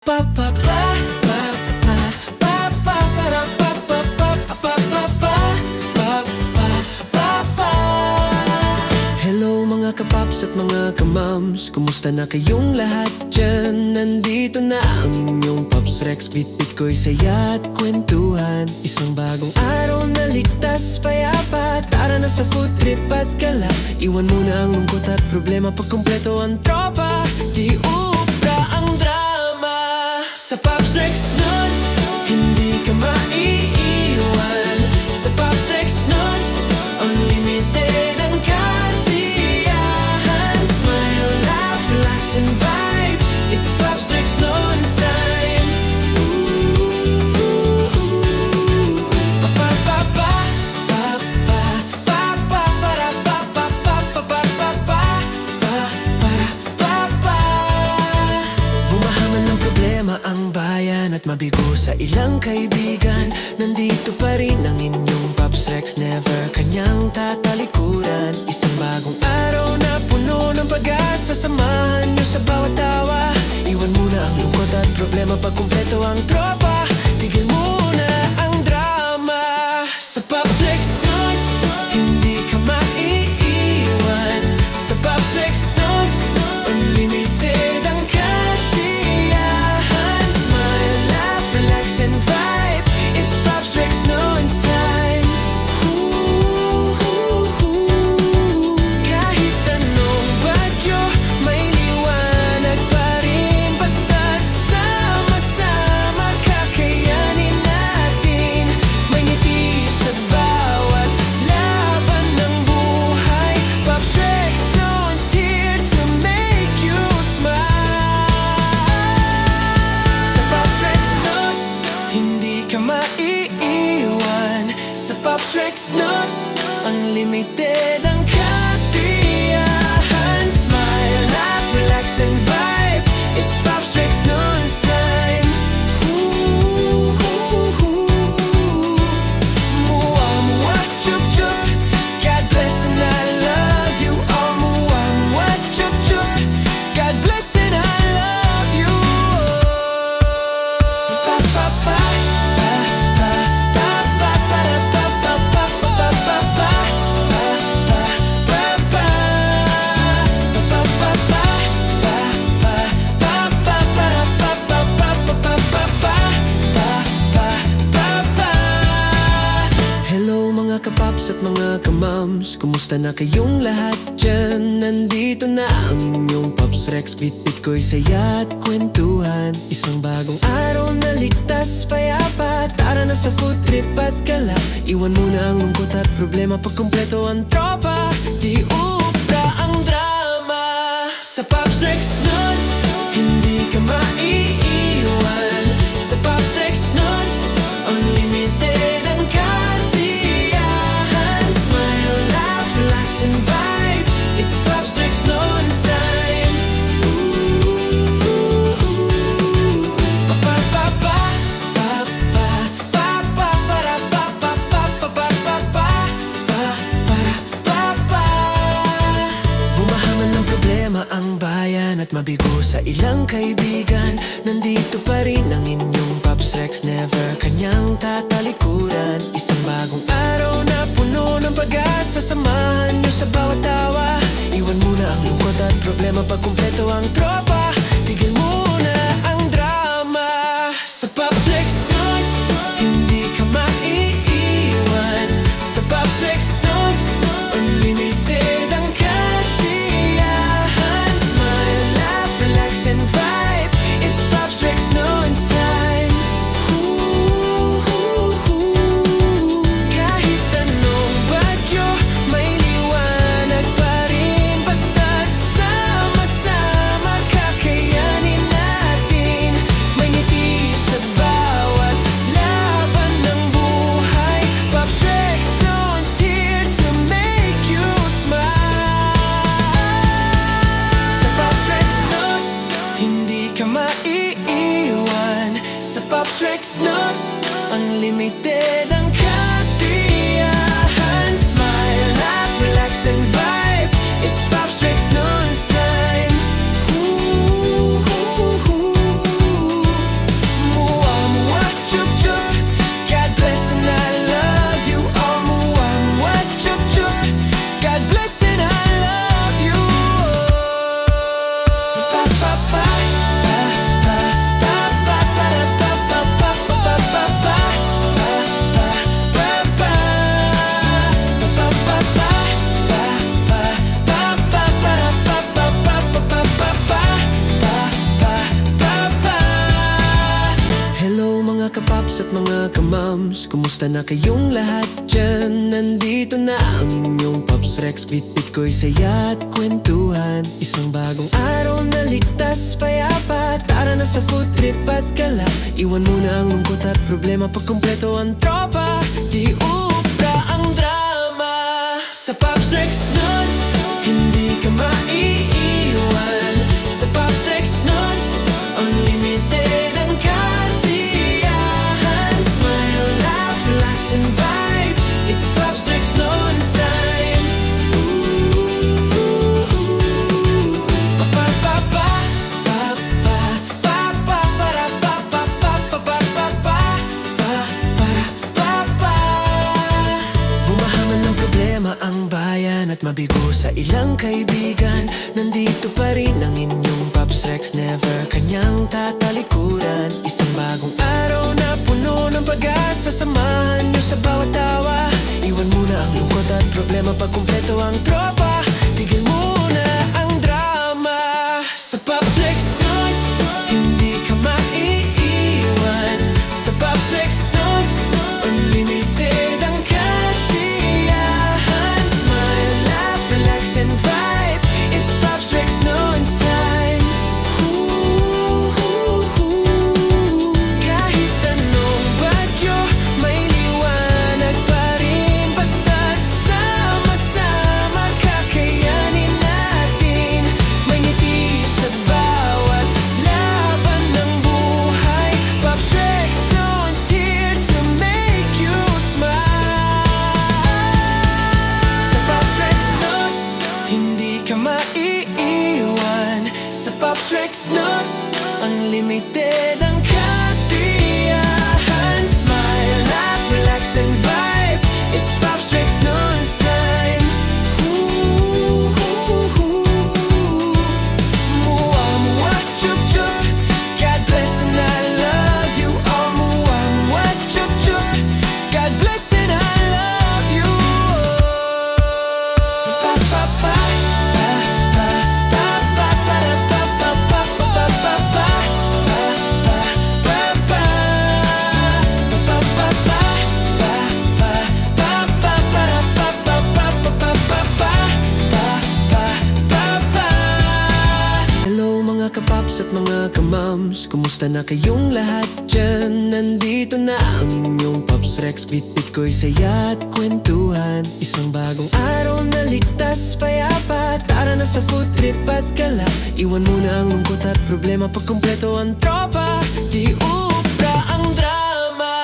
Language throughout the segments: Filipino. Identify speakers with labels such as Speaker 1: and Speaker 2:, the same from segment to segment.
Speaker 1: Pa pa pa pa pa pa pa para pa pa pa pa pa pa pa pa pa. Hello mga kapaps at mga kamams, kumusta na kayong lahat dyan? Nandito na ang inyong Paps Rex, Bitbit ko'y saya at kwentuhan. Isang bagong araw na ligtas, payapa. Tara na sa food trip at gala. Iwan mo na ang lungkot at problema, pagkumpleto ang tropa. Di ubra ang drama sa Paps Rex Nuts, hindi ka maiiwan. Sa Paps Rex Nuts, unlimited ang kasiyahan. Smile, laugh, relax and vibe. It's Paps Rex Nuts time. Pa pa pa pa pa pa pa para pa pa pa pa pa pa pa para pa. Bumahaman ng problema ang bayan at mabigo sa ilang kaibigan. Nandito pa rin ang inyong Paps Rex, never kanyang tatalikuran. Isang bagong araw na puno ng pag-asa, samahan nyo sa bawat tawa. Iwan muna ang lungkot at problema, pagkumpleto ang tropa. Tigil muna ang drama sa Paps Rex Nuts, hindi ka maiiwan. Sa Paps Rex Nuts, unlimited ang kasiyahan. Smile, laugh, relax and vibe. It's Paps Rex Nuts time. Kahit anong bagyo, may liwanag pa rin. Basta't sama-sama, kakayanin natin. May ngiti sa bawat laban ng buhay. Paps Rex Nuts here to make you smile. Sa Paps Rex Nuts, hindi ka maiiwan. Sa Paps Rex Nuts, unlimited ang kasiyahan. Smile, laugh, relax and vibe. It's Paps Rex Nuts time. Mua, mua, chup, chup. God bless and I love you all. Mua, mua, chup, chup. God bless and I love you all. Pa pa pa pa pa pa pa para pa pa pa pa pa pa pa pa pa pa pa pa para pa pa pa pa pa pa pa. Hello mga kapaps at mga kamams, kumusta na kayong lahat dyan? Nandito na ang inyong Paps Rex, Bitbit ko'y saya at kwentuhan. Isang bagong araw na ligtas, payapa. Tara na sa food trip at gala. Iwan mo na ang lungkot at problema, pagkumpleto ang tropa. Di ubra ang drama sa Paps Rex Nuts, hindi ka maiiwan. Sa Paps Rex Nuts, unlimited ang kasiyahan. Smile, laugh, relax and vibe. It's Paps Rex Nuts time. Pa pa pa pa pa pa pa para pa pa pa pa pa pa para pa. Bumahaman ng problema ang bayan at mabigo sa ilang kaibigan. Nandito pa rin ang inyong Paps Rex, never kanyang tatalikuran. Isang bagong araw na puno ng pag-asa, samahan nyo sa bawat tawa. Iwan muna ang lungkot at problema, pagkumpleto ang tropa. Tigil muna ang drama sa Paps Rex Nuts, hindi ka maiiwan. Sa Paps Rex Nuts, unlimited ang kasiyahan. Smile, laugh, relax and vibe. It's Paps Rex Nuts time. Kahit anong bagyo, may liwanag pa rin. Basta't sama-sama, kapaps at mga kamams, kumusta na kayong lahat dyan? Nandito na ang inyong Pops Rex. Bit-bit ko'y saya at kwentuhan. Isang bagong araw na ligtas, payapa. Tara na sa food trip at gala. Iwan mo na ang lungkot at problema, pagkumpleto ang tropa. Di ubra ang drama. Sa Pops Rex Nuts, hindi ka maiiwan. Sa Pops Rex Nuts, unlimited ang kasiyahan. Smile, laugh, relax and vibe. It's Pops Rex Nuts time. Pa pa pa pa pa pa pa para pa pa pa pa pa pa pa para pa pa. Bumahaman ng problema ang bayan at mabigo sa ilang kaibigan. Nandito pa rin ang inyong Pops Rex, never kanyang tatalikuran. Isang bagong araw na puno ng pag-asa, samahan nyo sa bawat tawa. Iwan muna ang lungkot at problema, pagkumpleto ang tropa. Tigil muna ang drama. Sa Pops Rex Nuts, hindi ka maiiwan. Sa Pops Rex Nuts, unlimited ang kasiyahan. Smile, laugh, relax and vibe. It's Pops Rex Nuts time. Kahit anong bagyo, may liwanag pa rin. Basta't sama-sama, kakayanin natin. May ngiti sa bawat laban ng buhay. Pops Rex Nuts here to make you smile. Sa Pops Rex Nuts, hindi ka maiiwan. Sa Pops Rex Nuts, unlimited ang kasiyahan. Smile, laugh, relax and vibe. It's Pops Rex Nuts time. Mua, mua, chup, chup. God bless and I love you all. Mua, mua, chup, chup. God bless and I love you. Pa pa pa pa pa pa para pa pa pa pa pa pa pa pa pa pa para pa pa pa pa pa pa. Hello mga kapaps at mga kamams, kumusta na kayong lahat dyan? Nandito na ang inyong Pops Rex. Bit-bit ko'y saya at kwentuhan. Isang bagong araw na ligtas, payapa. Tara na sa food trip at gala. Iwan mo na ang lungkot at problema, pagkumpleto ang tropa. Di ubra ang drama.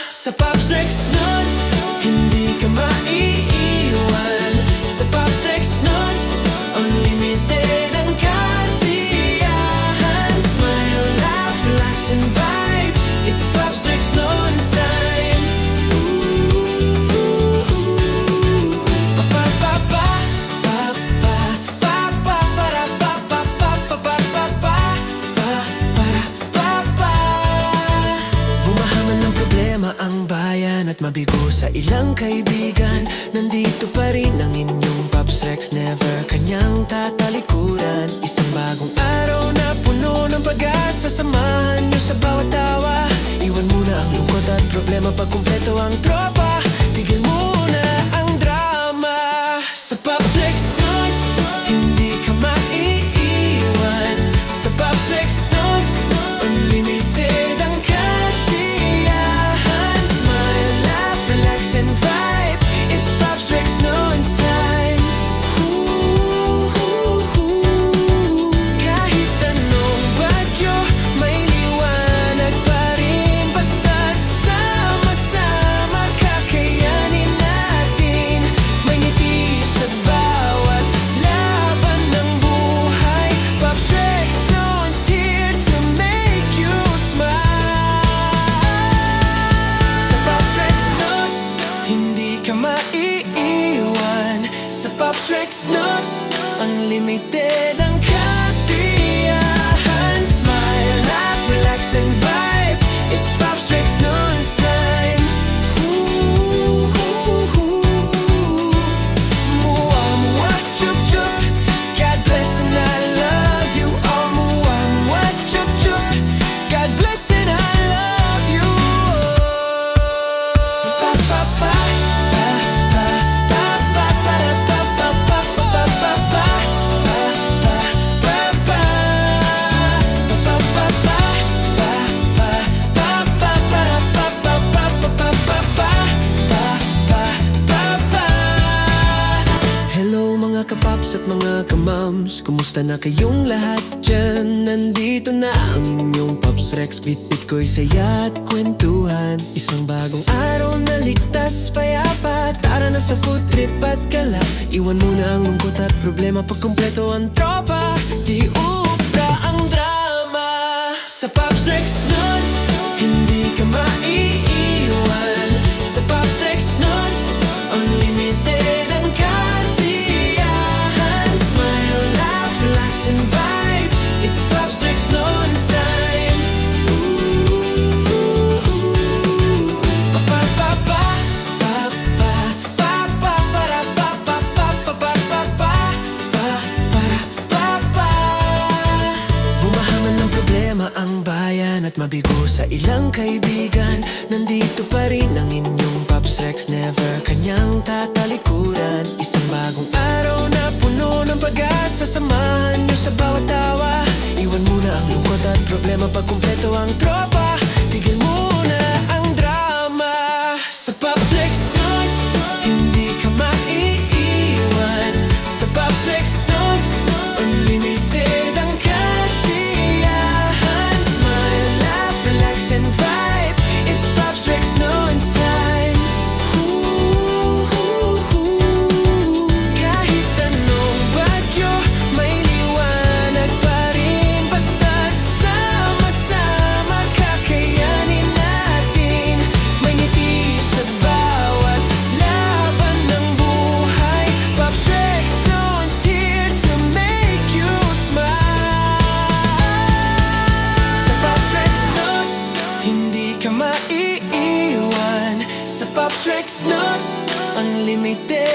Speaker 1: Sa Pops Rex Nuts, hindi ka maiiwan. Sa Pops Rex Nuts, unlimited ang kasiyahan. Smile, laugh, relax and vibe. It's Pops Rex Nuts time. Pa pa pa pa pa pa pa para pa pa pa pa pa pa para pa pa. Bumahaman ng problema ang bayan at mabigo sa ilang kaibigan. Nandito pa rin ang inyong Pops Rex, never kanyang tatalikuran. Isang bagong araw na puno ng pag-asa, samahan nyo sa bawat tawa. Iwan muna ang lungkot at problema, pagkumpleto ang tropa. Tigil muna ang drama. Sa Pops Rex Nuts, hindi ka maiiwan. Sa Pops Rex Nuts, unlimited ang kasiyahan. Smile, laugh, relax and vibe. It's Pops Rex Nuts time. Kahit anong bagyo, may liwanag pa rin. Basta't sama-sama, moms, kumusta na kayong lahat dyan? Nandito na ang inyong Pops Rex. Bit-bit ko'y saya at kwentuhan. Isang bagong araw na ligtas, payapa. Tara na sa food trip at gala. Iwan muna ang lungkot at problema. Pag kumpleto ang tropa, di ubra ang drama. Sa Pops Rex Nuts, hindi ka maiiwan. Sa Pops Rex Nuts, unlimited ang kasiyahan. Smile, laugh, relax and vibe. It's Pops Rex Nuts time. Pa pa pa pa pa pa pa para pa pa pa pa pa pa pa para pa pa. Bumahaman ng problema ang bayan at mabigo sa ilang kaibigan. Nandito pa rin ang inyong Pops Rex, never kanyang tatalikuran. Isang bagong araw na puno ng pag-asa. Samahan nyo sa bawat tawa. Iwan muna ang lungkot at problema. Pag kumpleto ang tropa, tigil muna ang drama. Sa Pops Rex Nuts, hindi ka maiiwan. Sa Pops Rex Nuts, unlimited ang kasiyahan. Smile, laugh, relax and vibe. It's Pops Rex Nuts time. Kahit anong bagyo, may liwanag pa rin. Basta't sama-sama, kakayanin natin. May ngiti sa bawat laban ng buhay. Pops Rex Nuts here to make you smile. Sa Pops Rex Nuts, hindi ka maiiwan. Sa Pops Rex Nuts, unlimited